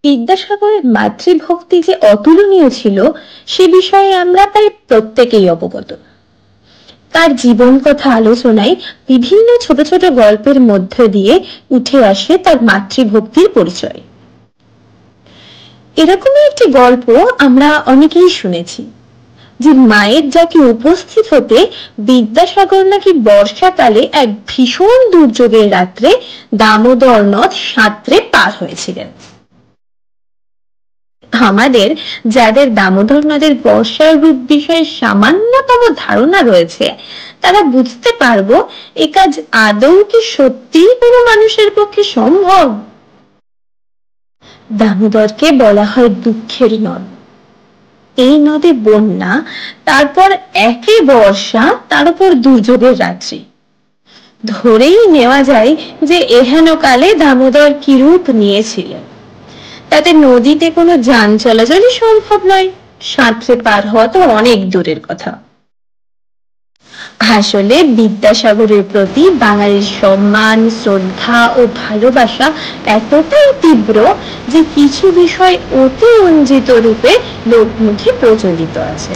বিদ্যাসাগরের মাতৃভক্তি যে অতুলনীয় ছিল সে বিষয়ে আমরা প্রায় প্রত্যেকেই অবগত। তার জীবন কথা আলোচনায় বিভিন্ন ছোট ছোট গল্পের মধ্য দিয়ে উঠে আসে তার মাতৃভক্তির পরিচয়। এরকমই একটি গল্প আমরা অনেকেই শুনেছি যে মায়ের যাকে উপস্থিত হতে বিদ্যাসাগর নাকি বর্ষাকালে এক ভীষণ দুর্যোগের রাত্রে দামোদর নদ সাঁতরে পার হয়েছিলেন। আমাদের যাদের দামোদর নদের বর্ষার রূপ বিষয়ে সামান্যতম ধারণা রয়েছে তারা বুঝতে পারবো এ কাজ আদৌ কি সত্যিই কোনো মানুষের পক্ষে সম্ভব। দামোদরকে বলা হয় দুঃখের নদ। এই নদে বন্যা, তারপর একে বর্ষা, তার উপর দুর্যোগের রাত্রি। ধরেই নেওয়া যায় যে এহেন কালে দামোদর কি রূপ নিয়েছিলেন। তাতে নদীতে কোনো যান চলাচলই সম্ভব নয়, সাঁতরে পার হওয়া তো অনেক দূরের কথা। আসলে বিদ্যাসাগরের প্রতি বাঙালির সম্মান, শ্রদ্ধা ও ভালোবাসা এতটাই তীব্র যে কিছু বিষয় অতি রঞ্জিত রূপে লোকমুখে প্রচলিত আছে।